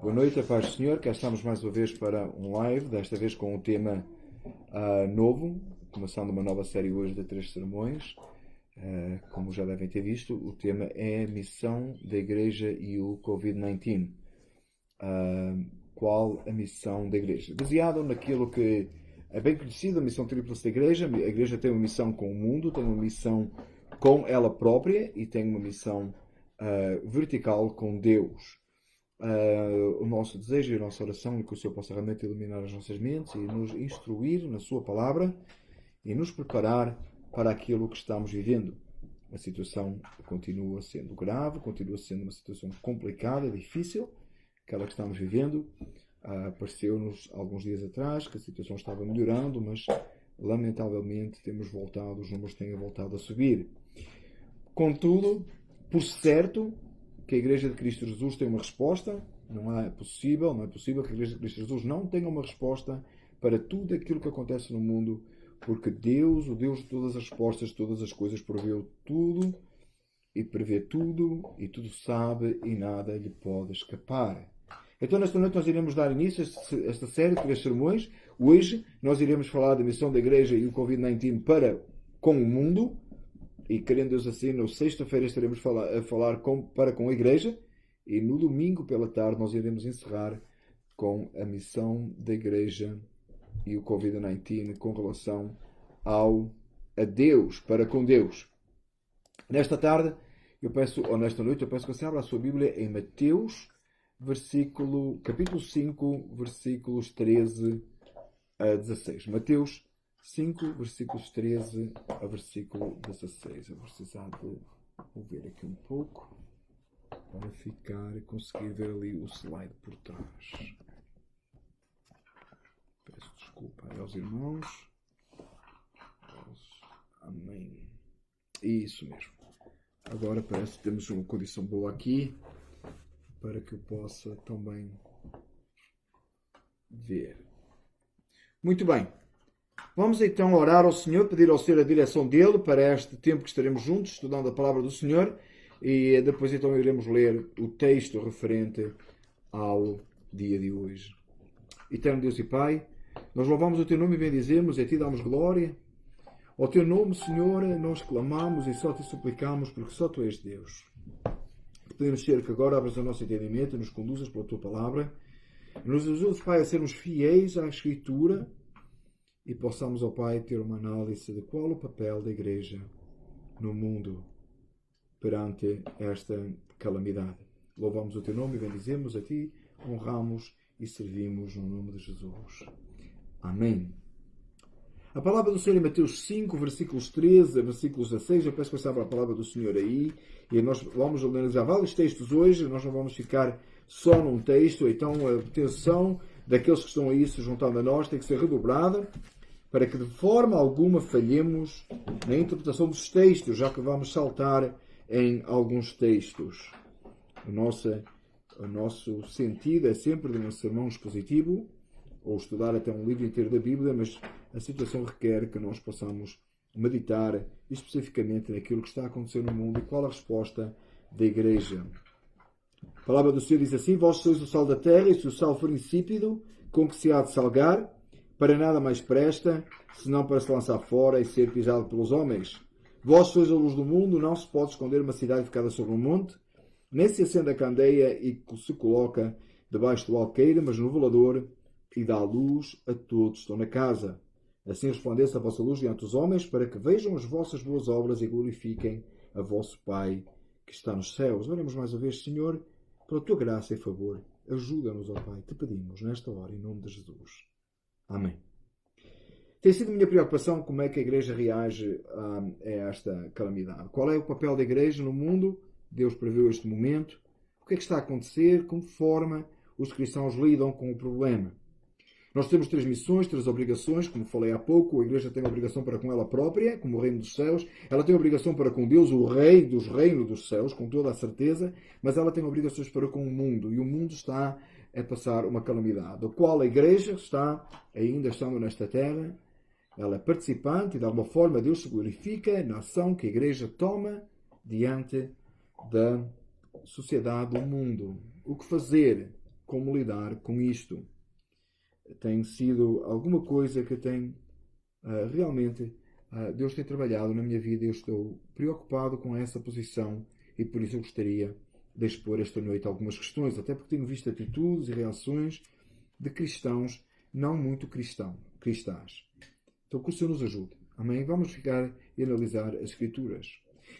Boa noite, a paz do Senhor. Cá estamos mais uma vez para um live, desta vez com um tema novo, começando uma nova série hoje de 3 sermões. Como já devem ter visto, o tema é a missão da Igreja e o Covid-19. Qual a missão da Igreja? Baseado naquilo que é bem conhecido, a missão tríplice da Igreja. A Igreja tem uma missão com o mundo, tem uma missão com ela própria e tem uma missão vertical com Deus. O nosso desejo e a nossa oração é que o Senhor possa realmente iluminar as nossas mentes e nos instruir na Sua palavra e nos preparar para aquilo que estamos vivendo. A situação continua sendo grave, continua sendo uma situação complicada, difícil, aquela que estamos vivendo. Pareceu-nos alguns dias atrás que a situação estava melhorando, mas lamentavelmente temos voltado, os números têm voltado a subir. Contudo, por certo, que a Igreja de Cristo Jesus tem uma resposta. Não é possível que a Igreja de Cristo Jesus não tenha uma resposta para tudo aquilo que acontece no mundo, porque Deus, o Deus de todas as respostas, de todas as coisas, proveu tudo e prevê tudo e tudo sabe e nada lhe pode escapar. Então, nesta noite nós iremos dar início a esta série de 3 sermões. Hoje nós iremos falar da missão da Igreja e o Covid-19 para com o mundo. E, querendo Deus assim, na sexta-feira estaremos a falar para com a Igreja. E no domingo pela tarde nós iremos encerrar com a missão da Igreja e o Covid-19 com relação a Deus, para com Deus. Nesta tarde, nesta noite, eu peço que você abra a sua Bíblia em Mateus, capítulo 5, versículos 13 a 16. Mateus 5, versículos 13 a versículo 16. Eu vou precisar de mover aqui um pouco para conseguir ver ali o slide por trás. Peço desculpa aos irmãos. Amém. Isso mesmo. Agora parece que temos uma condição boa aqui para que eu possa também ver. Muito bem. Vamos então orar ao Senhor, pedir ao Senhor a direção dele para este tempo que estaremos juntos, estudando a palavra do Senhor, e depois então iremos ler o texto referente ao dia de hoje. Eterno Deus e Pai, nós louvamos o Teu nome e bendizemos, e a Ti damos glória. Ao Teu nome, Senhor, nós clamamos e só Te suplicamos, porque só Tu és Deus. Pedimos, Senhor, que agora abras o nosso entendimento e nos conduzas pela Tua palavra. Nos ajudes, Pai, a sermos fiéis à Escritura, e possamos, ó Pai, ter uma análise de qual o papel da Igreja no mundo perante esta calamidade. Louvamos o Teu nome e bendizemos a Ti, honramos e servimos no nome de Jesus. Amém. A palavra do Senhor em Mateus 5, versículos 13 a versículos 16. Eu peço que você abra a palavra do Senhor aí. E nós vamos analisar vários textos hoje. Nós não vamos ficar só num texto. Então a atenção daqueles que estão aí se juntando a nós tem que ser redobrada, para que de forma alguma falhemos na interpretação dos textos, já que vamos saltar em alguns textos. O nosso sentido é sempre de um sermão expositivo, ou estudar até um livro inteiro da Bíblia, mas a situação requer que nós possamos meditar especificamente naquilo que está a acontecer no mundo e qual a resposta da Igreja. A palavra do Senhor diz assim: Vós sois o sal da terra, e se o sal for insípido, com que se há de salgar? Para nada mais presta, senão para se lançar fora e ser pisado pelos homens. Vós sois a luz do mundo, não se pode esconder uma cidade ficada sobre um monte, nem se acende a candeia e se coloca debaixo do alqueire, mas no velador, e dá luz a todos que estão na casa. Assim resplandeça a vossa luz diante dos homens, para que vejam as vossas boas obras e glorifiquem a vosso Pai que está nos céus. Oremos mais uma vez, Senhor, pela Tua graça e favor. Ajuda-nos, ó Pai, te pedimos nesta hora, em nome de Jesus. Amém. Tem sido minha preocupação como é que a Igreja reage a esta calamidade. Qual é o papel da Igreja no mundo? Deus preveu este momento. O que é que está a acontecer? Como forma os cristãos lidam com o problema? Nós temos 3 missões, 3 obrigações, como falei há pouco. A Igreja tem uma obrigação para com ela própria, como o reino dos céus. Ela tem uma obrigação para com Deus, o rei dos reinos dos céus, com toda a certeza. Mas ela tem obrigações para com o mundo. E o mundo está a passar uma calamidade, do qual a Igreja está, ainda estando nesta terra, ela é participante e de alguma forma Deus se glorifica na ação que a Igreja toma diante da sociedade, do mundo. O que fazer? como lidar com isto. Tem sido alguma coisa que tem realmente Deus tem trabalhado na minha vida e eu estou preocupado com essa posição e por isso eu gostaria de expor esta noite algumas questões, até porque tenho visto atitudes e reações de cristãos não muito cristãs. Então que o Senhor nos ajude. Amém? Vamos ficar e analisar as Escrituras.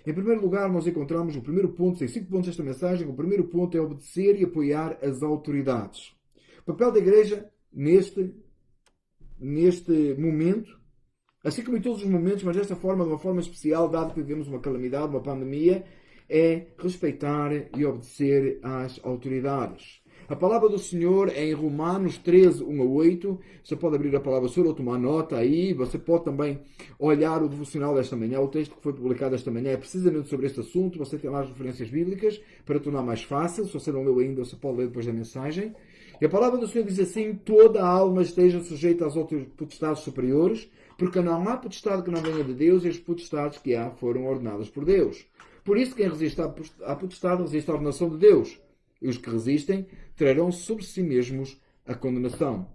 Em primeiro lugar, nós encontramos o primeiro ponto, tem 5 pontos desta mensagem. O primeiro ponto é obedecer e apoiar as autoridades. O papel da Igreja neste momento, assim como em todos os momentos, mas desta forma, de uma forma especial, dado que vivemos uma calamidade, uma pandemia, é respeitar e obedecer às autoridades. A palavra do Senhor é em Romanos 13, 1 a 8. Você pode abrir a palavra do Senhor ou tomar nota aí. Você pode também olhar o devocional desta manhã. O texto que foi publicado esta manhã é precisamente sobre este assunto. Você tem lá as referências bíblicas para tornar mais fácil. Se você não leu ainda, você pode ler depois da mensagem. E a palavra do Senhor diz assim: toda a alma esteja sujeita às outras potestades superiores, porque não há potestade que não venha de Deus, e as potestades que há foram ordenadas por Deus. Por isso, quem resiste à potestade resiste à ordenação de Deus. E os que resistem trarão sobre si mesmos a condenação.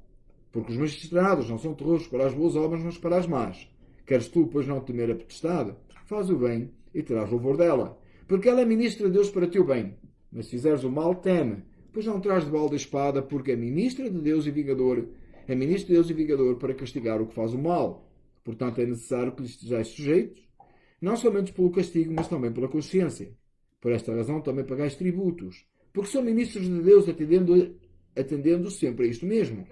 Porque os magistrados não são terrores para as boas obras, mas para as más. Queres tu, pois, não temer a potestade? Faz o bem e terás louvor dela. Porque ela é ministra de Deus para teu bem. Mas se fizeres o mal, teme, pois não traz de balde a espada, porque é ministra de Deus e vingador. É ministro de Deus e vingador para castigar o que faz o mal. Portanto, é necessário que lhe estejais sujeitos, não somente pelo castigo, mas também pela consciência. Por esta razão também pagais tributos, porque são ministros de Deus, atendendo sempre a isto mesmo.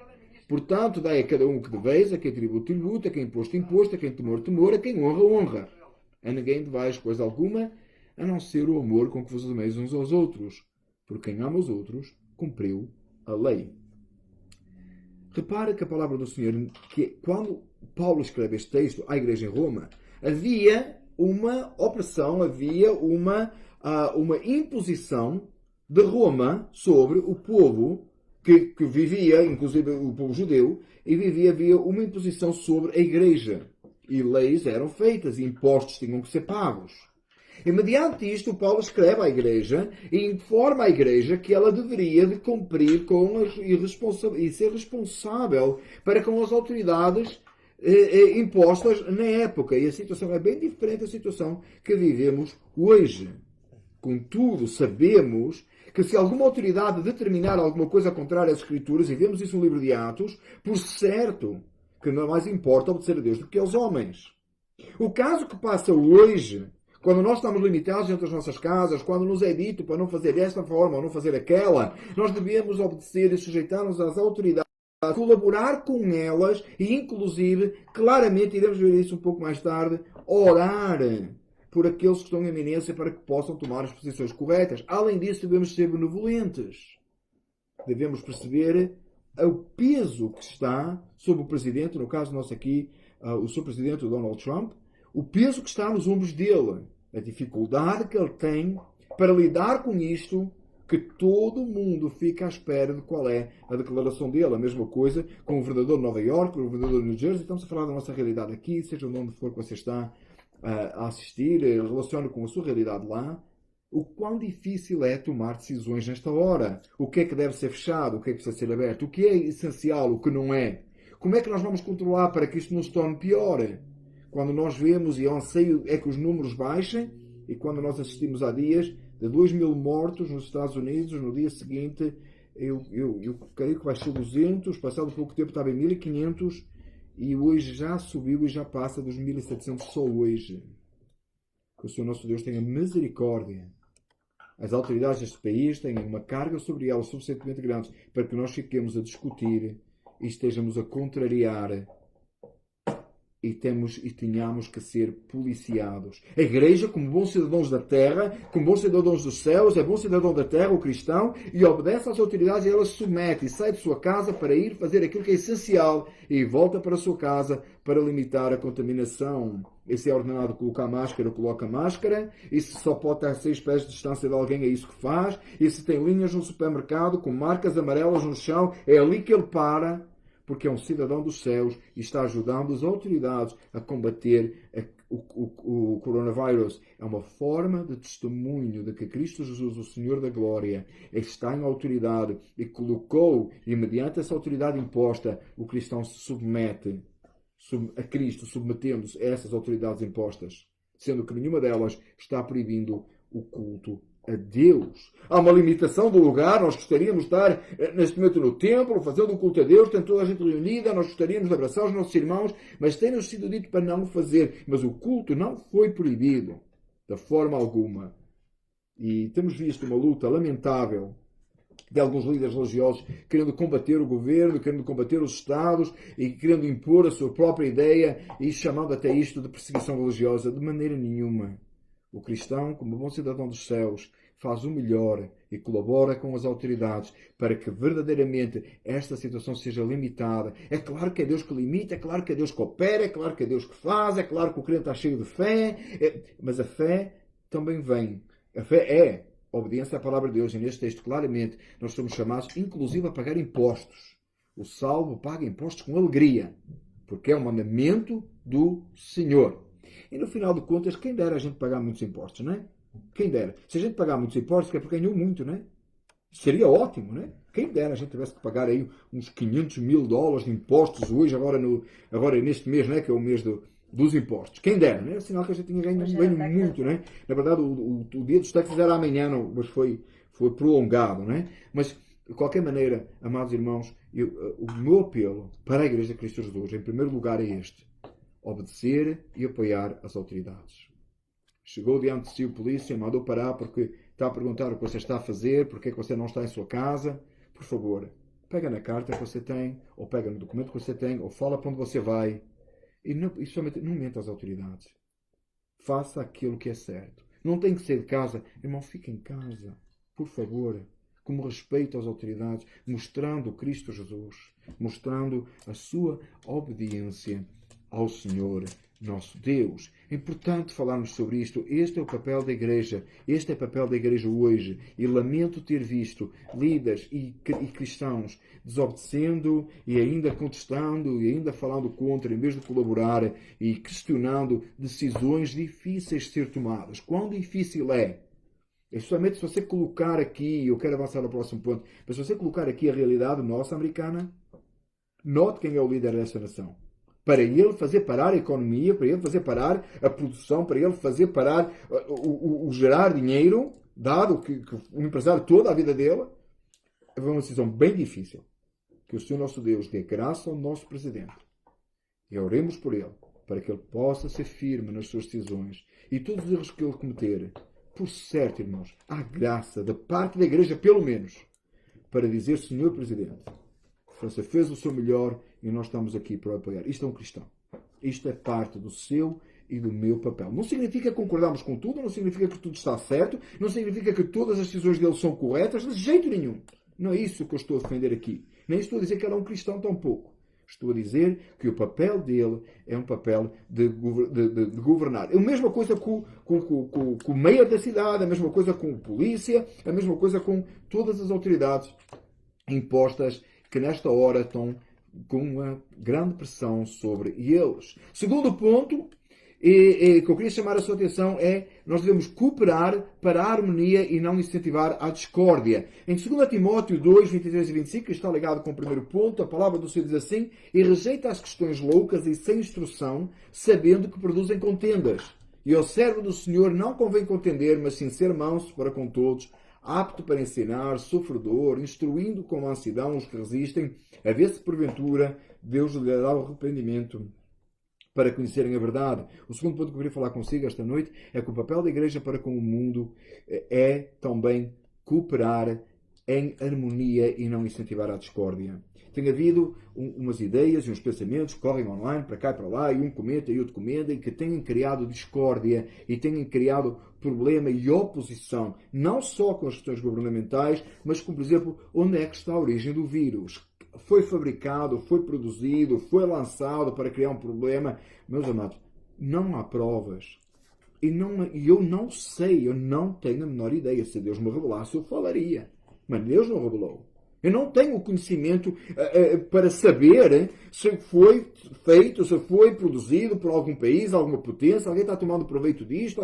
Portanto, dai a cada um o que deveis, a quem tributo, a quem imposto, a quem temor, a quem honra. A ninguém devais coisa alguma, a não ser o amor com que vos ameis uns aos outros. Porque quem ama os outros, cumpriu a lei. Repare que a palavra do Senhor, que quando Paulo escreve este texto à igreja em Roma, havia uma opressão, havia uma imposição de Roma sobre o povo que vivia, inclusive o povo judeu, e havia uma imposição sobre a igreja. E leis eram feitas, impostos tinham que ser pagos. E mediante isto, Paulo escreve à igreja e informa a igreja que ela deveria de cumprir e ser responsável para com as autoridades impostas na época. E a situação é bem diferente da situação que vivemos hoje. Contudo, sabemos que se alguma autoridade determinar alguma coisa contrária às Escrituras, e vemos isso no livro de Atos, por certo que não mais importa obedecer a Deus do que aos homens. O caso que passa hoje, quando nós estamos limitados dentro das nossas casas, quando nos é dito para não fazer desta forma ou não fazer aquela, nós devemos obedecer e sujeitar-nos às autoridades, colaborar com elas e, inclusive, claramente, iremos ver isso um pouco mais tarde, orar por aqueles que estão em eminência para que possam tomar as posições corretas. Além disso, devemos ser benevolentes. Devemos perceber o peso que está sobre o Presidente, no caso nosso aqui, o Sr. Presidente Donald Trump, o peso que está nos ombros dele, a dificuldade que ele tem para lidar com isto, que todo mundo fica à espera de qual é a declaração dele. A mesma coisa com o governador de Nova Iorque, o governador de New Jersey. Estamos a falar da nossa realidade aqui, seja onde for que você está a assistir, relacione com a sua realidade lá. O quão difícil é tomar decisões nesta hora. O que é que deve ser fechado, o que é que precisa ser aberto, o que é essencial, o que não é. Como é que nós vamos controlar para que isto não se torne pior? Quando nós vemos, e o anseio é que os números baixem, e quando nós assistimos há dias de 2.000 mortos nos Estados Unidos, no dia seguinte, eu creio que vai ser 200, passado pouco tempo estava em 1.500, e hoje já subiu e já passa dos 1.700 só hoje. Que o Senhor nosso Deus tenha misericórdia. As autoridades deste país têm uma carga sobre elas suficientemente grande para que nós fiquemos a discutir e estejamos a contrariar e tenhamos que ser policiados. A igreja, como bons cidadãos da terra, como bons cidadãos dos céus, é bom cidadão da terra, o cristão, e obedece às autoridades e ela se submete e sai de sua casa para ir fazer aquilo que é essencial e volta para a sua casa para limitar a contaminação. E se é ordenado colocar máscara, coloca máscara. E se só pode estar a 6 pés de distância de alguém, é isso que faz. E se tem linhas no supermercado com marcas amarelas no chão, é ali que ele para, porque é um cidadão dos céus e está ajudando as autoridades a combater o coronavírus é uma forma de testemunho de que Cristo Jesus, o Senhor da Glória, está em autoridade e colocou, e mediante essa autoridade imposta, o cristão se submete a Cristo, submetendo-se a essas autoridades impostas, sendo que nenhuma delas está proibindo o culto a Deus. Há uma limitação do lugar, nós gostaríamos de estar neste momento no templo, fazendo o culto a Deus, tem toda a gente reunida, nós gostaríamos de abraçar os nossos irmãos, mas tem-nos sido dito para não o fazer. Mas o culto não foi proibido, de forma alguma. E temos visto uma luta lamentável de alguns líderes religiosos querendo combater o governo, querendo combater os Estados e querendo impor a sua própria ideia e chamando até isto de perseguição religiosa. De maneira nenhuma. O cristão, como bom cidadão dos céus, faz o melhor e colabora com as autoridades para que verdadeiramente esta situação seja limitada. É claro que é Deus que limita, é claro que é Deus que opera, é claro que é Deus que faz, é claro que o crente está cheio de fé, mas a fé também vem. A fé é obediência à palavra de Deus. E neste texto, claramente, nós somos chamados, inclusive, a pagar impostos. O salvo paga impostos com alegria, porque é um mandamento do Senhor. E no final de contas, quem dera a gente pagar muitos impostos, não é? Quem dera. Se a gente pagar muitos impostos, é porque ganhou muito, não é? Seria ótimo, não é? Quem dera a gente tivesse que pagar aí uns 500 mil dólares de impostos hoje, agora neste mês, não é? Que é o mês dos impostos. Quem dera, não é? Sinal que a gente tinha ganho muito, não é? Na verdade, o dia dos taxas era amanhã, não, mas foi prolongado, não é? Mas, de qualquer maneira, amados irmãos, o meu apelo para a Igreja de Cristo Jesus, em primeiro lugar, é este. Obedecer e apoiar as autoridades. Chegou diante de si o polícia, mandou parar porque está a perguntar o que você está a fazer, porque é que você não está em sua casa. Por favor, pega na carta que você tem, ou pega no documento que você tem, ou fala para onde você vai. E somente não mente às autoridades. Faça aquilo que é certo. Não tem que sair de casa. Irmão, fique em casa. Por favor. Como respeito às autoridades, mostrando Cristo Jesus, mostrando a sua obediência ao Senhor nosso Deus. É importante falarmos sobre isto. Este é o papel da Igreja. Este é o papel da Igreja hoje. E lamento ter visto líderes e cristãos desobedecendo e ainda contestando e ainda falando contra, em vez de colaborar e questionando decisões difíceis de ser tomadas. Quão difícil é? É somente se você colocar aqui, eu quero avançar ao próximo ponto, mas se você colocar aqui a realidade nossa americana, note quem é o líder desta nação. Para ele fazer parar a economia, para ele fazer parar a produção, para ele fazer parar o gerar dinheiro, dado que o empresário toda a vida dele, é uma decisão bem difícil. Que o Senhor nosso Deus dê graça ao nosso presidente. E oremos por ele, para que ele possa ser firme nas suas decisões. E todos os erros que ele cometer, por certo, irmãos, há graça da parte da Igreja, pelo menos, para dizer, Senhor Presidente, você fez o seu melhor e nós estamos aqui para o apoiar. Isto é um cristão. Isto é parte do seu e do meu papel. Não significa que concordamos com tudo, não significa que tudo está certo, não significa que todas as decisões dele são corretas, de jeito nenhum. Não é isso que eu estou a defender aqui. Nem estou a dizer que ele é um cristão tampouco. Estou a dizer que o papel dele é um papel de governar. É a mesma coisa com o mayor da cidade, a mesma coisa com a polícia, a mesma coisa com todas as autoridades impostas que nesta hora estão com uma grande pressão sobre eles. Segundo ponto, que eu queria chamar a sua atenção é nós devemos cooperar para a harmonia e não incentivar a discórdia. Em 2 Timóteo 2, 23 e 25, que está ligado com o primeiro ponto, a palavra do Senhor diz assim: e rejeita as questões loucas e sem instrução, sabendo que produzem contendas. E ao servo do Senhor não convém contender, mas sim ser manso para com todos, apto para ensinar, sofredor, instruindo com mansidão os que resistem, a ver se porventura Deus lhe dará o arrependimento para conhecerem a verdade. O segundo ponto que eu queria falar consigo esta noite é que o papel da Igreja para com o mundo é também cooperar em harmonia e não incentivar a discórdia. Tem havido umas ideias e uns pensamentos que correm online, para cá e para lá, e um comenta e outro comenta, e que têm criado discórdia e têm criado problema e oposição, não só com as questões governamentais, mas com, por exemplo, onde é que está a origem do vírus. Foi fabricado, foi produzido, foi lançado para criar um problema. Meus amados, não há provas. E eu não sei, eu não tenho a menor ideia. Se Deus me revelasse, eu falaria. Mas Deus não revelou. Eu não tenho o conhecimento para saber se foi feito, se foi produzido por algum país, alguma potência, alguém está tomando proveito disto,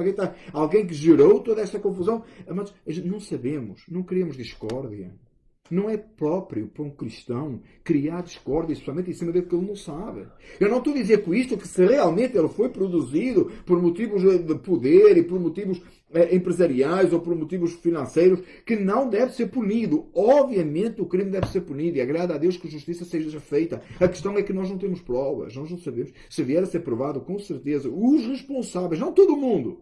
alguém que gerou toda esta confusão. Mas não sabemos, não queremos discórdia. Não é próprio para um cristão criar discórdia, especialmente em cima daquilo que ele não sabe. Eu não estou a dizer com isto que se realmente ele foi produzido por motivos de poder e por motivos empresariais ou por motivos financeiros, que não deve ser punido. Obviamente o crime deve ser punido e agrada a Deus que a justiça seja feita. A questão é que nós não temos provas, nós não sabemos. Se vier a ser provado, com certeza, os responsáveis, não todo mundo,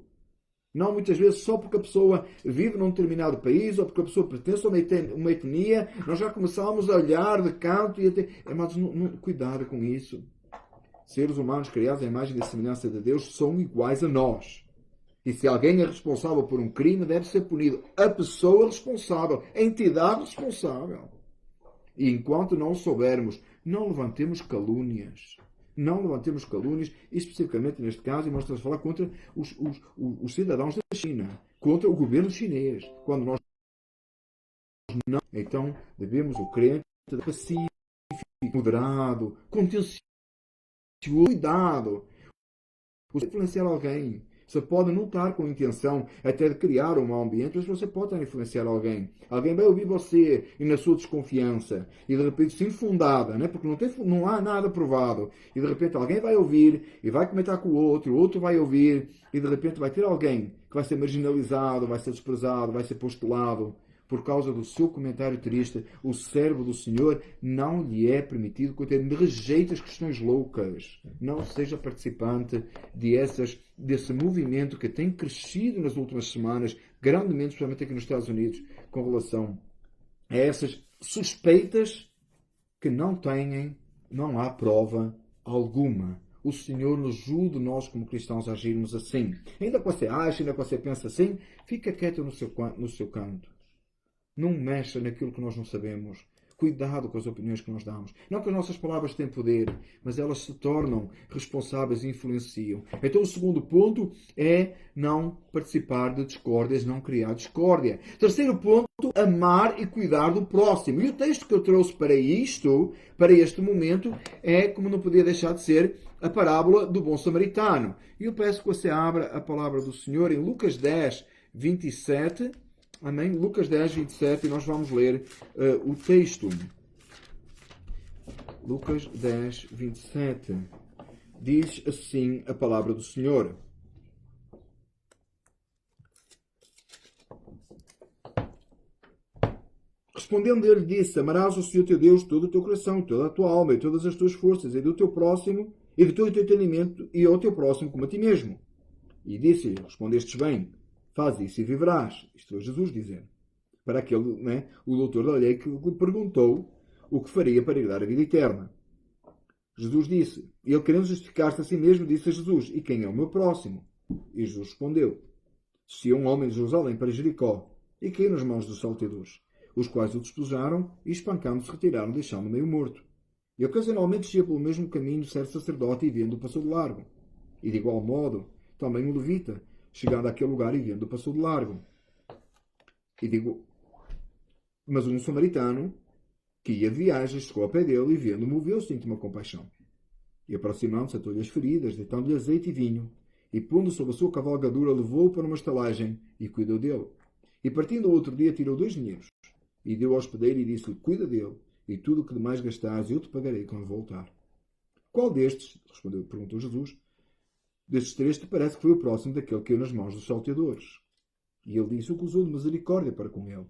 não muitas vezes só porque a pessoa vive num determinado país ou porque a pessoa pertence a uma etnia, nós já começamos a olhar de canto e até... Mas cuidado com isso. Seres humanos criados à imagem e semelhança de Deus são iguais a nós. E se alguém é responsável por um crime, deve ser punido. A pessoa responsável, a entidade responsável. E enquanto não soubermos, não levantemos calúnias. Não levantemos calúnias, especificamente neste caso, e nós estamos a falar contra os cidadãos da China, contra o governo chinês. Quando nós não, então devemos o crente pacífico, moderado, contencioso, cuidado. Você influenciar alguém. Você pode não estar com a intenção até de criar um mau ambiente, mas você pode estar a influenciar alguém. Alguém vai ouvir você e na sua desconfiança, e de repente, sim, fundada, né? Porque não há nada provado, e de repente alguém vai ouvir e vai comentar com o outro vai ouvir, e de repente vai ter alguém que vai ser marginalizado, vai ser desprezado, vai ser postulado. Por causa do seu comentário triste, o servo do Senhor não lhe é permitido, rejeita as questões loucas. Não seja participante desse movimento que tem crescido nas últimas semanas, grandemente, especialmente aqui nos Estados Unidos, com relação a essas suspeitas que não há prova alguma. O Senhor nos ajude, nós como cristãos, a agirmos assim. Ainda que você ache, ainda que você pense assim, fica quieto no seu canto. Não mexa naquilo que nós não sabemos. Cuidado com as opiniões que nós damos. Não que as nossas palavras têm poder, mas elas se tornam responsáveis e influenciam. Então o segundo ponto é não participar de discórdias, não criar discórdia. Terceiro ponto, amar e cuidar do próximo. E o texto que eu trouxe para este momento, é, como não podia deixar de ser, a parábola do bom samaritano. E eu peço que você abra a palavra do Senhor em Lucas 10, 27... Amém? Lucas 10, 27, e nós vamos ler o texto. Lucas 10, 27. Diz assim a palavra do Senhor. Respondendo ele, disse: Amarás o Senhor teu Deus de todo o teu coração, toda a tua alma e todas as tuas forças, e do teu próximo, e de todo o teu entendimento, e ao teu próximo como a ti mesmo. E disse-lhe: Respondestes bem. Faz isso e viverás. Isto foi Jesus dizendo. Para aquele, né, o doutor da lei que lhe perguntou o que faria para lhe dar a vida eterna. Jesus disse, ele querendo justificar-se a si mesmo, disse a Jesus: E quem é o meu próximo? E Jesus respondeu: Se um homem de Jerusalém para Jericó, e caiu nas mãos dos salteadores, os quais o despojaram e espancando-se retiraram, deixando-o meio morto. E ocasionalmente descia pelo mesmo caminho certo sacerdote e vendo-o passou de largo. E de igual modo, também um levita, chegando àquele lugar e vendo, passou de largo. Mas um samaritano, que ia de viagem, chegou ao pé dele e vendo, moveu-se de íntima compaixão. E aproximando-se, atou-lhe as feridas, deitando-lhe azeite e vinho, e pondo sobre a sua cavalgadura, levou-o para uma estalagem e cuidou dele. E partindo o outro dia, tirou 2 dinheiros, e deu ao hospedeiro e disse-lhe: Cuida dele, e tudo o que demais gastares eu te pagarei quando voltar. Qual destes, perguntou Jesus, destes 3 te parece que foi o próximo daquele que caiu nas mãos dos salteadores? E ele disse: O que usou de misericórdia para com ele.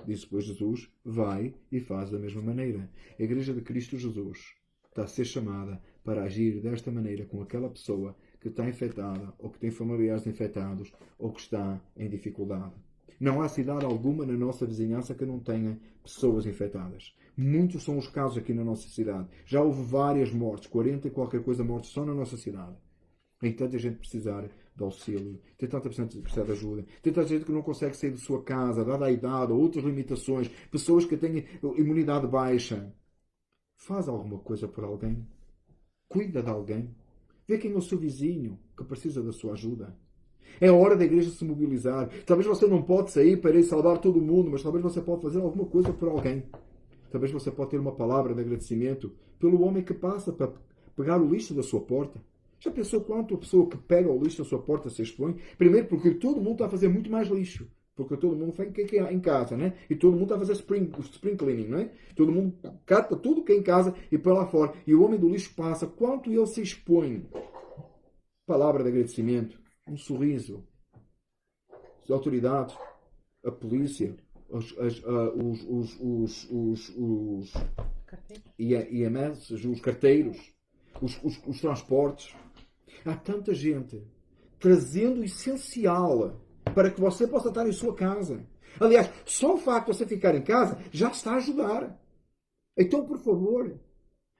Disse, pois, Jesus: Vai e faz da mesma maneira. A Igreja de Cristo Jesus está a ser chamada para agir desta maneira com aquela pessoa que está infectada, ou que tem familiares infectados, ou que está em dificuldade. Não há cidade alguma na nossa vizinhança que não tenha pessoas infectadas. Muitos são os casos aqui na nossa cidade. Já houve várias mortes, 40 e qualquer coisa mortes só na nossa cidade. Tem tanta gente precisar de auxílio, tem tanta gente precisar de ajuda, tem tanta gente que não consegue sair de sua casa, dada a idade ou outras limitações, pessoas que têm imunidade baixa. Faz alguma coisa por alguém. Cuida de alguém. Vê quem é o seu vizinho que precisa da sua ajuda. É hora da igreja se mobilizar. Talvez você não pode sair para ir salvar todo mundo, mas talvez você possa fazer alguma coisa por alguém. Talvez você pode ter uma palavra de agradecimento pelo homem que passa para pegar o lixo da sua porta. Já pensou quanto a pessoa que pega o lixo da sua porta se expõe? Primeiro porque todo mundo está a fazer muito mais lixo. Porque todo mundo faz em casa, né? E todo mundo está a fazer spring cleaning, não é? Todo mundo cata tudo que é em casa e põe lá fora. E o homem do lixo passa. Quanto ele se expõe? Palavra de agradecimento. Um sorriso. As autoridades. A polícia. Os IMS, os carteiros. Os transportes. Há tanta gente trazendo o essencial para que você possa estar em sua casa. Aliás, só o facto de você ficar em casa já está a ajudar. Então, por favor,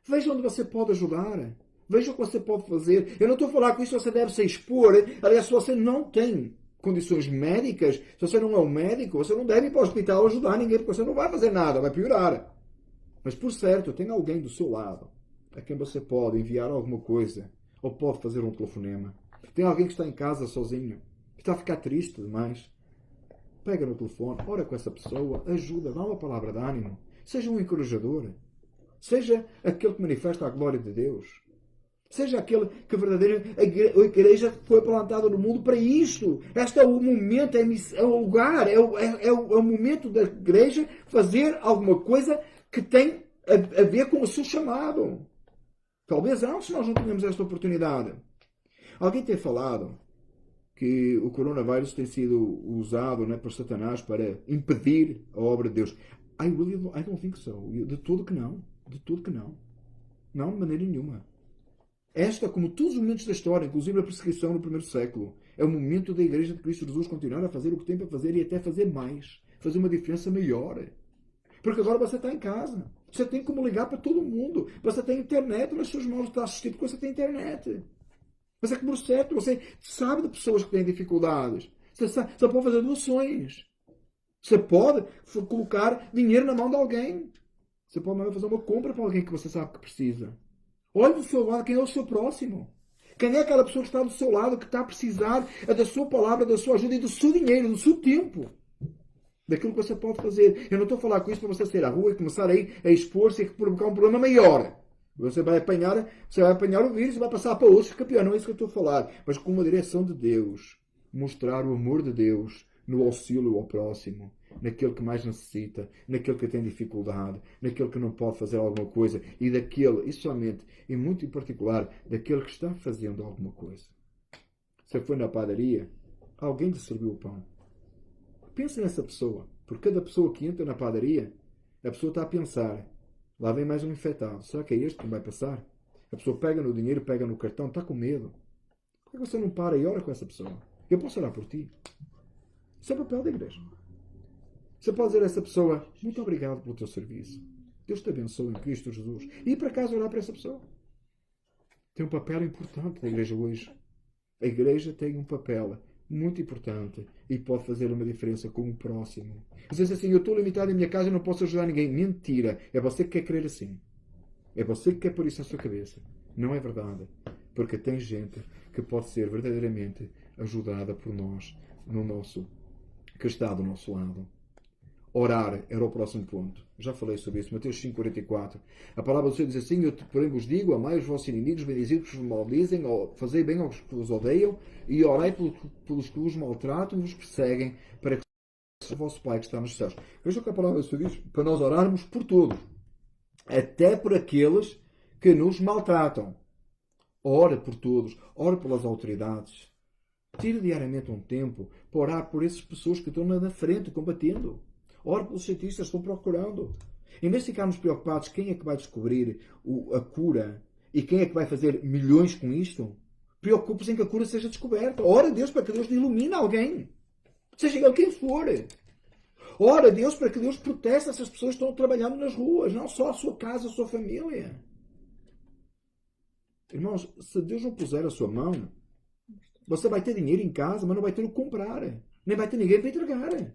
veja onde você pode ajudar. Veja o que você pode fazer. Eu não estou a falar que isso você deve se expor. Aliás, se você não tem condições médicas, se você não é um médico, você não deve ir para o hospital ajudar ninguém, porque você não vai fazer nada, vai piorar. Mas, por certo, tem alguém do seu lado a quem você pode enviar alguma coisa ou pode fazer um telefonema. Tem alguém que está em casa sozinho, que está a ficar triste demais. Pega no telefone, ora com essa pessoa, ajuda, dá uma palavra de ânimo. Seja um encorajador. Seja aquele que manifesta a glória de Deus. Seja aquele que verdadeiramente a igreja foi plantada no mundo para isto. Este é o momento, é o lugar, é o momento da igreja fazer alguma coisa que tem a ver com o seu chamado. Talvez antes nós não tenhamos esta oportunidade. Alguém tem falado que o coronavírus tem sido usado, né, por Satanás para impedir a obra de Deus. I don't think so. De tudo que não. De tudo que não. Não, de maneira nenhuma. Esta, como todos os momentos da história, inclusive a perseguição no primeiro século, é o momento da Igreja de Cristo Jesus continuar a fazer o que tem para fazer e até fazer mais. Fazer uma diferença maior. Porque agora você está em casa. Você tem como ligar para todo mundo. Você tem internet nas suas mãos. Está assistindo porque você tem internet. Você, por certo, você sabe de pessoas que têm dificuldades. Você pode fazer doações. Você pode colocar dinheiro na mão de alguém. Você pode fazer uma compra para alguém que você sabe que precisa. Olhe do seu lado quem é o seu próximo. Quem é aquela pessoa que está do seu lado, que está a precisar da sua palavra, da sua ajuda e do seu dinheiro, do seu tempo. Daquilo que você pode fazer. Eu não estou a falar com isso para você sair à rua e começar aí a expor-se e provocar um problema maior. Você vai apanhar o vírus e vai passar para outros, fica pior. Não é isso que eu estou a falar. Mas com uma direção de Deus. Mostrar o amor de Deus no auxílio ao próximo. Naquele que mais necessita. Naquele que tem dificuldade. Naquele que não pode fazer alguma coisa. E daquele, e somente, e muito em particular, daquele que está fazendo alguma coisa. Você foi na padaria, alguém lhe serviu o pão. Pensa nessa pessoa. Por cada pessoa que entra na padaria, a pessoa está a pensar: lá vem mais um infectado. Será que é este que vai passar? A pessoa pega no dinheiro, pega no cartão, está com medo. Por que você não para e ora com essa pessoa? Eu posso orar por ti. Isso é o papel da igreja. Você pode dizer a essa pessoa: muito obrigado pelo teu serviço. Deus te abençoe em Cristo Jesus. E ir para casa orar para essa pessoa. Tem um papel importante na igreja hoje. A igreja tem um papel muito importante e pode fazer uma diferença com o próximo. Diz assim: eu estou limitado em minha casa e não posso ajudar ninguém. Mentira. É você que quer crer assim. É você que quer pôr isso na sua cabeça. Não é verdade. Porque tem gente que pode ser verdadeiramente ajudada por nós que está do nosso lado. Orar era o próximo ponto. Já falei sobre isso. Mateus 5,44. A palavra do Senhor diz assim: eu, porém, vos digo, amai os vossos inimigos, bendizei os que vos maldizem, fazei bem aos que vos odeiam, e orai pelos que vos maltratam e vos perseguem, para que seja o vosso Pai que está nos céus. Veja o que a palavra do Senhor diz, para nós orarmos por todos, até por aqueles que nos maltratam. Ora por todos, ora pelas autoridades. Tire diariamente um tempo para orar por essas pessoas que estão na frente, combatendo. Ora pelos cientistas que estão procurando. Em vez de ficarmos preocupados quem é que vai descobrir a cura e quem é que vai fazer milhões com isto, preocupe-se em que a cura seja descoberta. Ora a Deus para que Deus ilumine alguém. Seja ele quem for. Ora a Deus para que Deus proteja essas pessoas que estão trabalhando nas ruas, não só a sua casa, a sua família. Irmãos, se Deus não puser a sua mão, você vai ter dinheiro em casa, mas não vai ter o que comprar. Nem vai ter ninguém para entregar.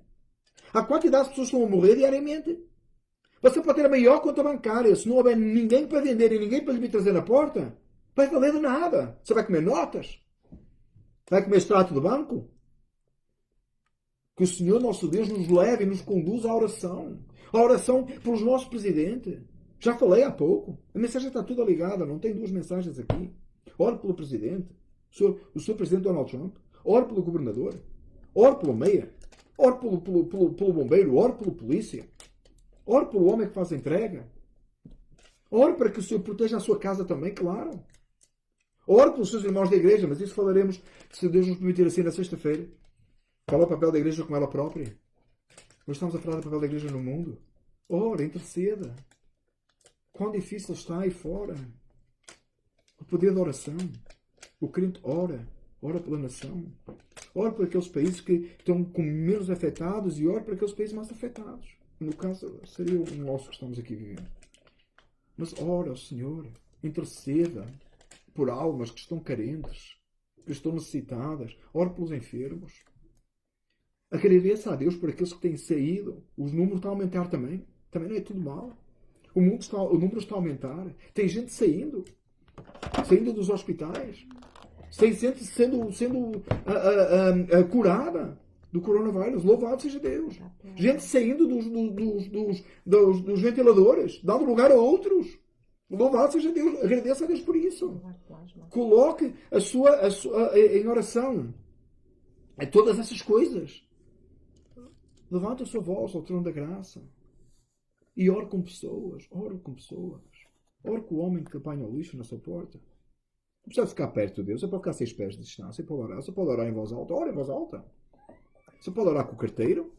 A quantidade de pessoas que estão a morrer diariamente. Você pode ter a maior conta bancária. Se não houver ninguém para vender e ninguém para lhe trazer na porta, vai valer de nada. Você vai comer notas? Vai comer extrato do banco? Que o Senhor nosso Deus nos leve e nos conduza à oração. A oração pelos nossos presidentes. Já falei há pouco. A mensagem está toda ligada. Não tem duas mensagens aqui. Ore pelo presidente. O seu presidente Donald Trump. Ore pelo governador. Ore pelo meia. Ore pelo bombeiro. Ore pelo polícia. Ore pelo homem que faz a entrega. Ore para que o Senhor proteja a sua casa também, claro. Ore pelos seus irmãos da igreja. Mas isso falaremos, se Deus nos permitir, assim na sexta-feira. Qual é o papel da igreja com ela própria? Hoje estamos a falar do papel da igreja no mundo. Ora, interceda. Quão difícil está aí fora. O poder da oração. O crente ora. Ora pela nação. Ora por aqueles países que estão com menos afetados e ora por aqueles países mais afetados. No caso, seria o nosso que estamos aqui vivendo. Mas ora ao Senhor. Interceda por almas que estão carentes, que estão necessitadas. Ora pelos enfermos. Agradeça a Deus por aqueles que têm saído. Os números estão a aumentar também. Também não é tudo mal. O número está a aumentar. Tem gente saindo dos hospitais. Tem gente sendo curada do coronavírus. Louvado seja Deus. Gente saindo dos ventiladores, dando lugar a outros. Louvado seja Deus. Agradeça a Deus por isso. Coloque em oração a todas essas coisas. Levanta a sua voz ao trono da graça. E ore com pessoas. Ore com pessoas. Ore com o homem que apanha o lixo na sua porta. Não precisa ficar perto de Deus. Você pode ficar a 6 pés de distância. Você pode orar. Você pode orar em voz alta. Ore em voz alta. Você pode orar com o carteiro.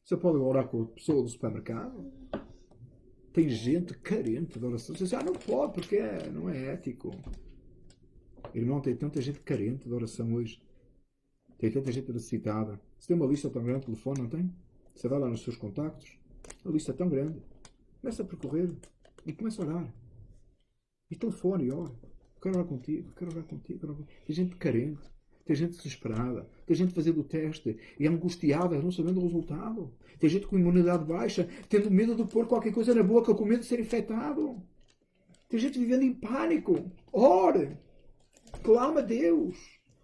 Você pode orar com a pessoa do supermercado. Tem gente carente de oração. Você diz, não pode porque não é ético. Irmão, tem tanta gente carente de oração hoje. Tem tanta gente necessitada. Você tem uma lista tão grande de telefone, não tem? Você vai lá nos seus contactos. Uma lista tão grande. Começa a percorrer. E começa a orar. E telefone e ora. Quero orar contigo. Quero orar contigo. Tem gente carente. Tem gente desesperada. Tem gente fazendo o teste e angustiada, não sabendo o resultado. Tem gente com imunidade baixa, tendo medo de pôr qualquer coisa na boca, com medo de ser infectado. Tem gente vivendo em pânico. Ore. Clama a Deus.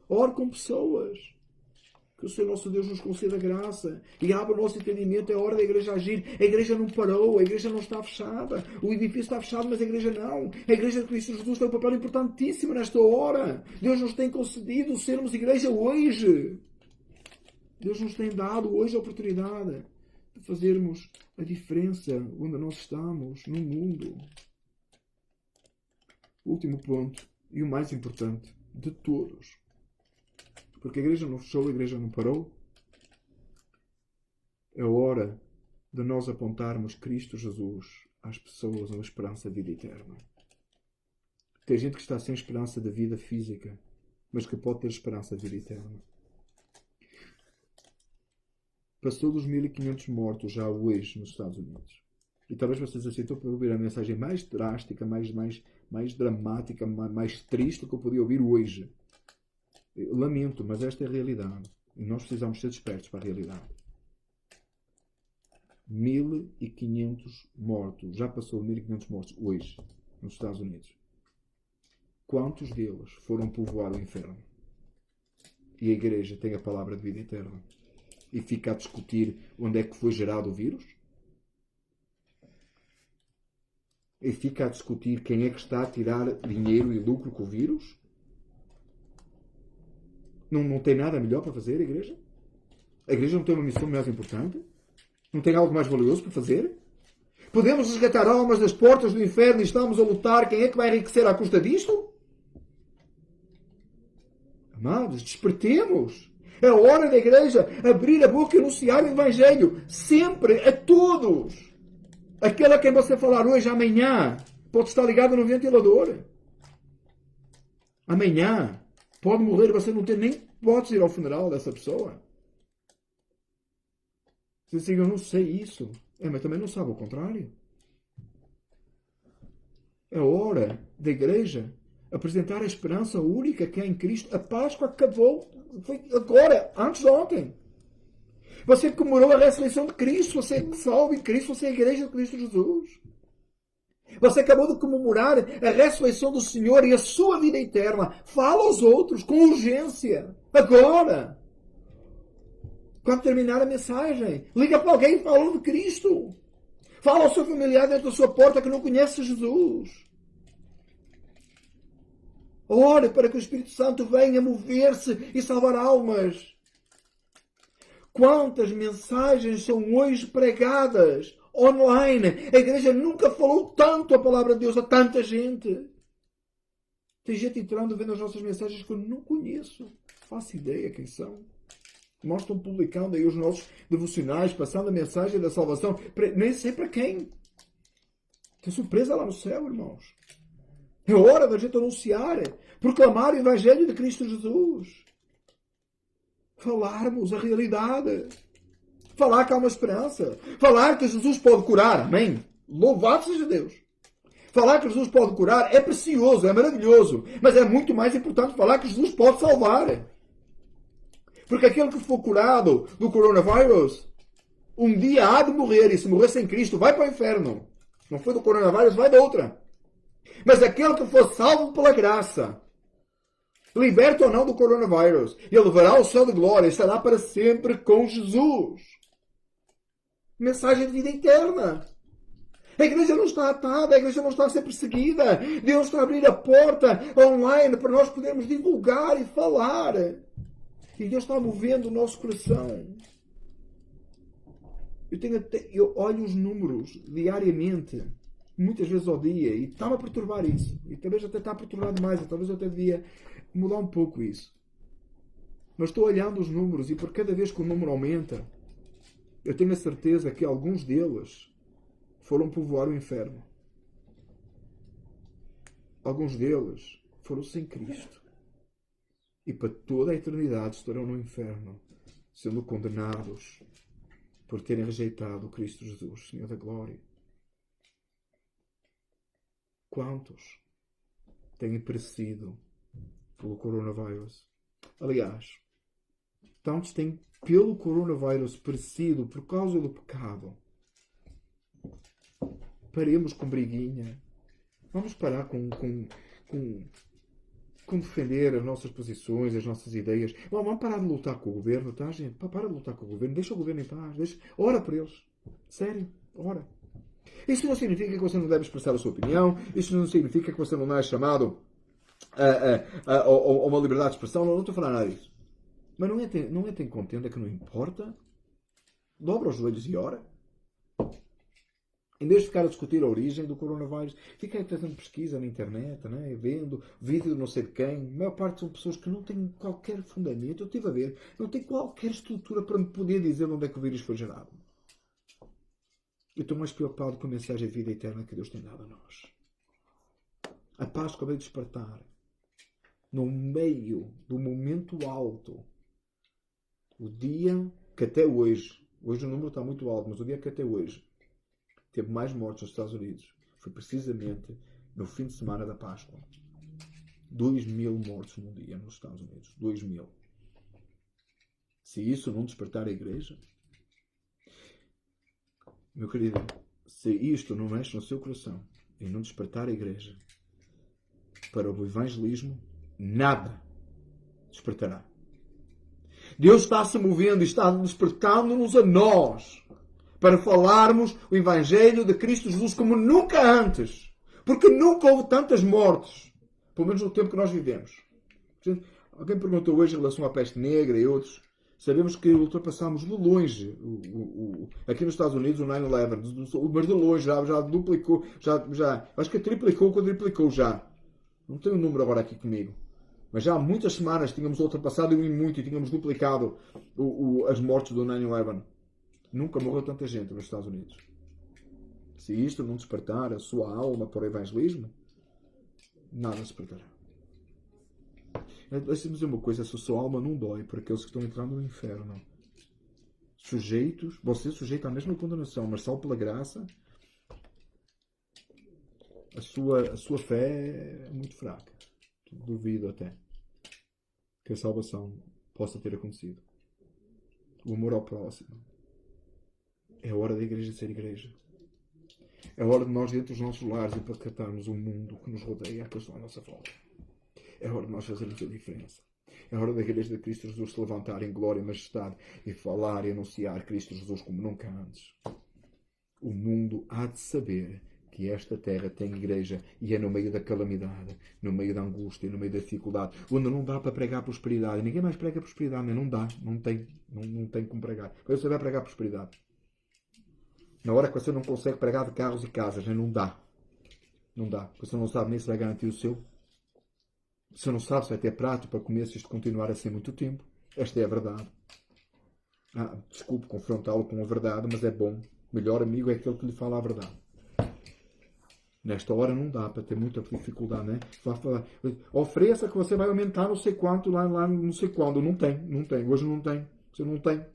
Ore com pessoas. Que o Senhor nosso Deus nos conceda graça e abra o nosso entendimento. É hora da igreja agir. A igreja não parou, a igreja não está fechada. O edifício está fechado, mas a igreja não. A igreja de Cristo Jesus tem um papel importantíssimo nesta hora. Deus nos tem concedido sermos igreja hoje. Deus nos tem dado hoje a oportunidade de fazermos a diferença onde nós estamos, no mundo. O último ponto, e o mais importante de todos. Porque a igreja não fechou, a igreja não parou. É hora de nós apontarmos Cristo Jesus às pessoas uma esperança de vida eterna. Tem gente que está sem esperança de vida física, mas que pode ter esperança de vida eterna. Passou dos 1500 mortos já hoje nos Estados Unidos. E talvez vocês aceitam para ouvir a mensagem mais drástica, mais dramática, mais triste que eu podia ouvir hoje. Eu lamento, mas esta é a realidade. E nós precisamos ser despertos para a realidade. 1500 mortos. Já passou 1500 mortos hoje, nos Estados Unidos. Quantos deles foram povoados ao inferno? E a igreja tem a palavra de vida eterna. E fica a discutir onde é que foi gerado o vírus? E fica a discutir quem é que está a tirar dinheiro e lucro com o vírus? Não tem nada melhor para fazer a igreja? A igreja não tem uma missão mais importante? Não tem algo mais valioso para fazer? Podemos resgatar almas das portas do inferno e estamos a lutar quem é que vai enriquecer à custa disto? Amados, despertemos. É a hora da igreja abrir a boca e anunciar o Evangelho. Sempre, a todos. Aquele a quem você falar hoje, amanhã, pode estar ligado no ventilador. Amanhã pode morrer e você não tem nem pode ir ao funeral dessa pessoa. Você diz assim, eu não sei isso. Mas também não sabe o contrário. É hora da igreja apresentar a esperança única que é em Cristo. A Páscoa acabou. Foi agora, antes de ontem. Você comemorou a ressurreição de Cristo. Você é salvo em Cristo. Você é a igreja de Cristo Jesus. Você acabou de comemorar a ressurreição do Senhor e a sua vida eterna. Fala aos outros com urgência. Agora. Quando terminar a mensagem, liga para alguém e fala de Cristo. Fala ao seu familiar dentro da sua porta que não conhece Jesus. Ore para que o Espírito Santo venha mover-se e salvar almas. Quantas mensagens são hoje pregadas online? A igreja nunca falou tanto a palavra de Deus a tanta gente. Tem gente entrando vendo as nossas mensagens que eu não conheço. Não faço ideia quem são. Nós estamos publicando aí os nossos devocionais, passando a mensagem da salvação. Nem sei para quem. Tem surpresa lá no céu, irmãos. É hora da gente anunciar, proclamar o Evangelho de Cristo Jesus. Falarmos a realidade. Falar que há uma esperança. Falar que Jesus pode curar. Amém? Louvado seja Deus. Falar que Jesus pode curar é precioso, é maravilhoso. Mas é muito mais importante falar que Jesus pode salvar. Porque aquele que for curado do coronavírus, um dia há de morrer. E se morrer sem Cristo, vai para o inferno. Não foi do coronavírus, vai da outra. Mas aquele que for salvo pela graça, liberto ou não do coronavírus, ele verá ao céu de glória e estará para sempre com Jesus. Mensagem de vida eterna. A igreja não está atada, a igreja não está a ser perseguida. Deus está a abrir a porta online para nós podermos divulgar e falar. E Deus está movendo o nosso coração. Eu olho os números diariamente, muitas vezes ao dia, e está-me a perturbar isso. E talvez até está a perturbar demais, e talvez eu até devia mudar um pouco isso. Mas estou olhando os números e por cada vez que o número aumenta, eu tenho a certeza que alguns deles foram povoar o inferno. Alguns deles foram sem Cristo. E para toda a eternidade estarão no inferno, sendo condenados por terem rejeitado o Cristo Jesus, Senhor da Glória. Quantos têm perecido pelo coronavírus? Aliás, tantos têm pelo coronavírus perecido por causa do pecado. Paremos com briguinha. Vamos parar com defender as nossas posições, as nossas ideias. Vamos parar de lutar com o governo, tá, gente? Para de lutar com o governo. Deixa o governo em paz. Ora por eles. Sério. Ora. Isso não significa que você não deve expressar a sua opinião. Isso não significa que você não é chamado a uma liberdade de expressão. Não estou a falar nada disso. Mas não é tem contenda que não importa. Dobra os joelhos e ora. Em vez de ficar a discutir a origem do coronavírus, fica fazendo pesquisa na internet, né? Vendo vídeo de não sei de quem. A maior parte são pessoas que não têm qualquer fundamento. Eu estive a ver. Não tem qualquer estrutura para me poder dizer onde é que o vírus foi gerado. Eu estou mais preocupado com a mensagem de vida eterna que Deus tem dado a nós. A paz que acabei de despertar. No meio do momento alto. O dia que até hoje o número está muito alto, mas o dia que até hoje teve mais mortes nos Estados Unidos foi precisamente no fim de semana da Páscoa. 2.000 mortos num dia nos Estados Unidos. 2.000. Se isso não despertar a igreja, meu querido, se isto não mexe no seu coração e não despertar a igreja para o evangelismo, nada despertará. Deus está se movendo e está despertando-nos a nós para falarmos o Evangelho de Cristo Jesus como nunca antes. Porque nunca houve tantas mortes. Pelo menos no tempo que nós vivemos. Alguém perguntou hoje em relação à peste negra e outros. Sabemos que ultrapassámos de longe, aqui nos Estados Unidos, o 9/11. Mas de longe, já duplicou, acho que triplicou, quadriplicou já. Não tenho o número agora aqui comigo. Mas já há muitas semanas tínhamos ultrapassado muito e tínhamos duplicado as mortes do 9/11. Nunca morreu tanta gente nos Estados Unidos. Se isto não despertar a sua alma para o evangelismo, nada despertará. Deixa-me dizer uma coisa, se a sua alma não dói para aqueles que estão entrando no inferno, você sujeito à mesma condenação, mas salvo pela graça, a sua fé é muito fraca. Duvido até que a salvação possa ter acontecido. O amor ao próximo. É hora da igreja ser igreja. É hora de nós, dentro dos nossos lares, empacotarmos o mundo que nos rodeia, que está à nossa volta. É hora de nós fazermos a diferença. É hora da Igreja de Cristo Jesus se levantar em glória e majestade e falar e anunciar Cristo Jesus como nunca antes. O mundo há de saber que esta terra tem igreja e é no meio da calamidade, no meio da angústia, no meio da dificuldade, onde não dá para pregar prosperidade. Ninguém mais prega prosperidade, não dá, não tem como pregar. Quando você vai pregar prosperidade, na hora que você não consegue pregar de carros e casas, não dá. Não dá. Você não sabe nem se vai garantir o seu. Você não sabe se vai ter prato para comer se isto continuar assim muito tempo. Esta é a verdade. Desculpe confrontá-lo com a verdade, mas é bom. O melhor amigo é aquele que lhe fala a verdade. Nesta hora não dá para ter muita dificuldade, né? Vai falar, ofereça que você vai aumentar não sei quanto, lá não sei quando. Não tem. Hoje não tem. Você não tem.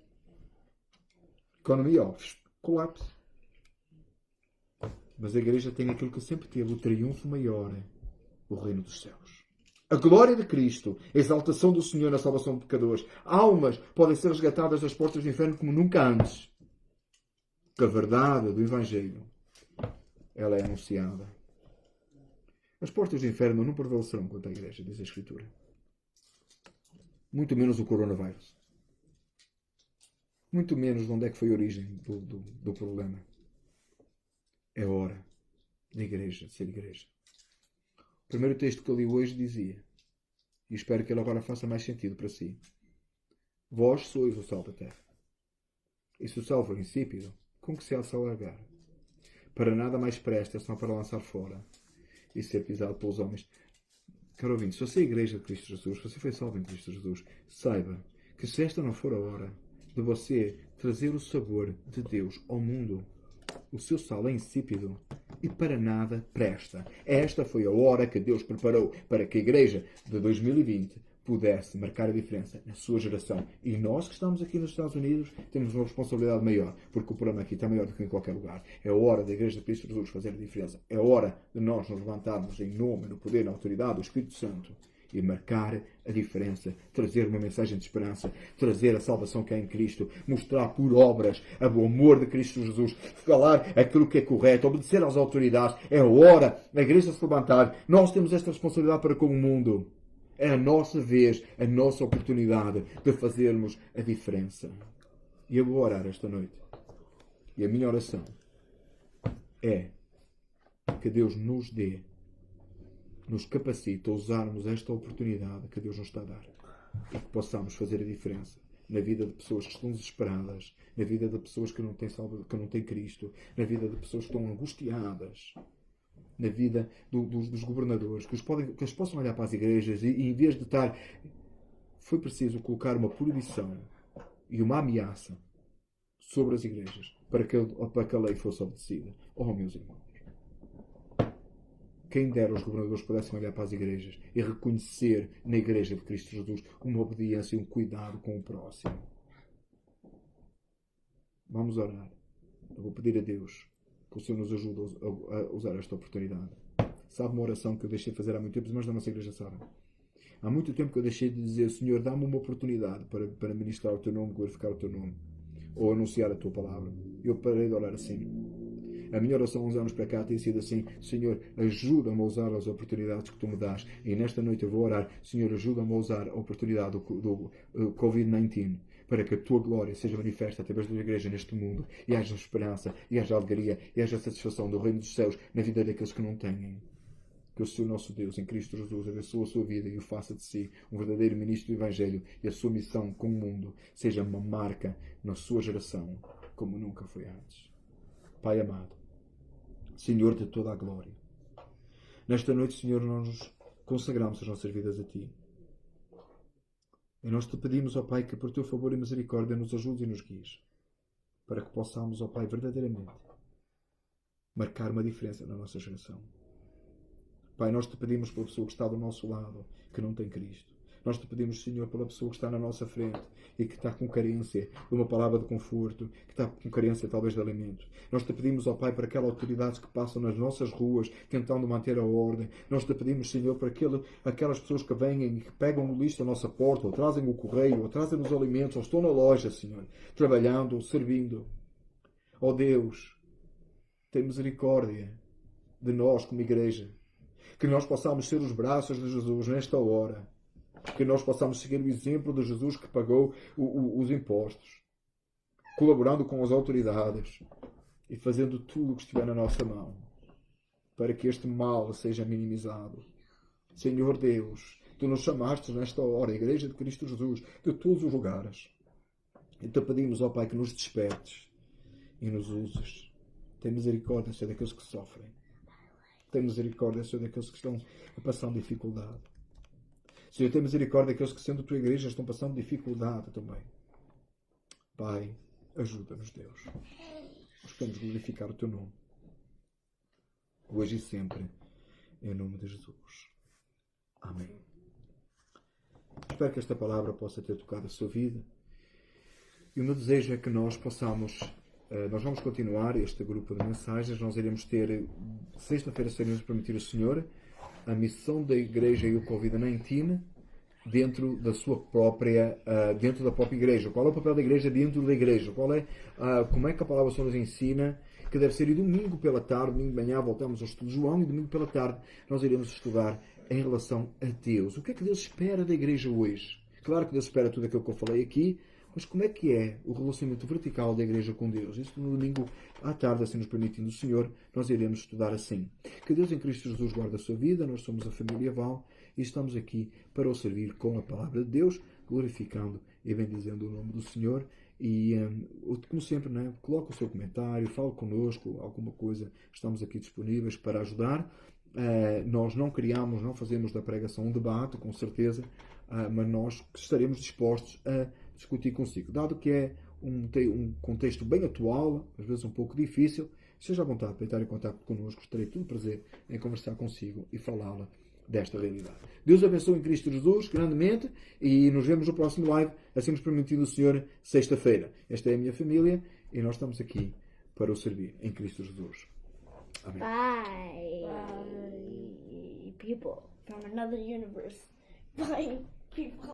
Economia, colapso. Mas a igreja tem aquilo que sempre teve, o triunfo maior, o reino dos céus. A glória de Cristo, a exaltação do Senhor na salvação de pecadores. Almas podem ser resgatadas das portas do inferno como nunca antes. Que a verdade do Evangelho, ela é anunciada. As portas do inferno não prevalecerão contra a igreja, diz a Escritura. Muito menos o coronavírus. Muito menos de onde é que foi a origem do problema. É hora da igreja ser igreja. O primeiro texto que eu li hoje dizia, e espero que ele agora faça mais sentido para si: vós sois o sal da terra. E se o sal for insípido, com que se há de alargar? Para nada mais presta, senão para lançar fora e ser pisado pelos homens. Caro ouvinte, se você é a igreja de Cristo Jesus, se você foi salvo em Cristo Jesus, saiba que se esta não for a hora de você trazer o sabor de Deus ao mundo, o seu sal é insípido e para nada presta. Esta foi a hora que Deus preparou para que a igreja de 2020 pudesse marcar a diferença na sua geração. E nós que estamos aqui nos Estados Unidos temos uma responsabilidade maior, porque o problema aqui está maior do que em qualquer lugar. É a hora da Igreja de Cristo Jesus fazer a diferença. É a hora de nós nos levantarmos em nome, no poder, na autoridade do Espírito Santo e marcar a diferença, trazer uma mensagem de esperança, trazer a salvação que há em Cristo, mostrar por obras o amor de Cristo Jesus, falar aquilo que é correto, obedecer às autoridades. É a hora da igreja se levantar. Nós temos esta responsabilidade para com o mundo. É a nossa vez, a nossa oportunidade de fazermos a diferença. E eu vou orar esta noite. E a minha oração é que Deus nos dê, nos capacite a usarmos esta oportunidade que Deus nos está a dar e que possamos fazer a diferença na vida de pessoas que estão desesperadas, na vida de pessoas que não têm Cristo, na vida de pessoas que estão angustiadas, na vida dos governadores, que eles possam olhar para as igrejas e em vez de estar... Foi preciso colocar uma proibição e uma ameaça sobre as igrejas para que a lei fosse obedecida. Oh, meus irmãos, quem dera os governadores pudessem olhar para as igrejas e reconhecer na Igreja de Cristo Jesus uma obediência e um cuidado com o próximo. Vamos orar. Eu vou pedir a Deus que o Senhor nos ajude a usar esta oportunidade. Sabe uma oração que eu deixei de fazer há muito tempo, mas da nossa igreja sabe. Há muito tempo que eu deixei de dizer: Senhor, dá-me uma oportunidade para ministrar o Teu nome, glorificar o Teu nome, ou anunciar a Tua palavra. Eu parei de orar assim. A minha oração há uns anos para cá tem sido assim: Senhor, ajuda-me a usar as oportunidades que Tu me dás. E nesta noite eu vou orar: Senhor, ajuda-me a usar a oportunidade do Covid-19 para que a Tua glória seja manifesta através da Tua igreja neste mundo e haja esperança, e haja alegria, e haja satisfação do reino dos céus na vida daqueles que não têm. Que o Senhor nosso Deus, em Cristo Jesus, abençoe a sua vida e o faça de si um verdadeiro ministro do Evangelho, e a sua missão com o mundo seja uma marca na sua geração como nunca foi antes. Pai amado, Senhor de toda a glória, nesta noite, Senhor, nós nos consagramos as nossas vidas a Ti. E nós Te pedimos, ó Pai, que por Teu favor e misericórdia nos ajudes e nos guies, para que possamos, ó Pai, verdadeiramente marcar uma diferença na nossa geração. Pai, nós Te pedimos pela pessoa que está do nosso lado, que não tem Cristo. Nós Te pedimos, Senhor, pela pessoa que está na nossa frente e que está com carência de uma palavra de conforto, que está com carência talvez de alimento. Nós Te pedimos, ó Pai, para aquelas autoridades que passam nas nossas ruas tentando manter a ordem. Nós Te pedimos, Senhor, para aquelas pessoas que vêm e que pegam o lixo à nossa porta, ou trazem o correio, ou trazem os alimentos, ou estão na loja, Senhor, trabalhando ou servindo. Ó Deus, tem misericórdia de nós como igreja. Que nós possamos ser os braços de Jesus nesta hora. Que nós possamos seguir o exemplo de Jesus que pagou os impostos, colaborando com as autoridades e fazendo tudo o que estiver na nossa mão para que este mal seja minimizado. Senhor Deus, Tu nos chamaste nesta hora, a Igreja de Cristo Jesus, de todos os lugares. E Te pedimos, ó Pai, que nos despertes e nos uses. Tem misericórdia, Senhor, daqueles que sofrem. Tem misericórdia, Senhor, daqueles que estão passando dificuldade. Senhor, tem misericórdia daqueles que, sendo Tua Igreja, estão passando dificuldade também. Pai, ajuda-nos, Deus. Nós queremos glorificar o Teu nome. Hoje e sempre. Em nome de Jesus. Amém. Espero que esta palavra possa ter tocado a sua vida. E o meu desejo é que nós possamos... nós vamos continuar este grupo de mensagens. Nós iremos ter, sexta-feira, se nos permitir o Senhor, a missão da Igreja e o Covid-19 dentro da sua própria, dentro da própria Igreja. Qual é o papel da Igreja dentro da Igreja? Como é que a palavra do Senhor nos ensina que deve ser? E domingo pela tarde, domingo de manhã, voltamos ao estudo de João, e domingo pela tarde nós iremos estudar em relação a Deus. O que é que Deus espera da Igreja hoje? Claro que Deus espera tudo aquilo que eu falei aqui, mas como é que é o relacionamento vertical da Igreja com Deus? Isso no domingo à tarde, assim nos permitindo o Senhor, nós iremos estudar assim. Que Deus em Cristo Jesus guarde a sua vida. Nós somos a família Val e estamos aqui para o servir com a palavra de Deus, glorificando e bendizendo o nome do Senhor. E, como sempre, né, coloque o seu comentário, fale connosco, alguma coisa, estamos aqui disponíveis para ajudar. Nós não criamos, não fazemos da pregação um debate, com certeza, mas nós estaremos dispostos a discutir consigo. Dado que é um contexto bem atual, às vezes um pouco difícil, seja à vontade para entrar em contato connosco, estarei todo prazer em conversar consigo e falá-la desta realidade. Deus abençoe em Cristo Jesus grandemente e nos vemos no próximo live, assim nos permitindo o Senhor, sexta-feira. Esta é a minha família e nós estamos aqui para o servir em Cristo Jesus. Amém. Bye, people from another universe. Bye, people.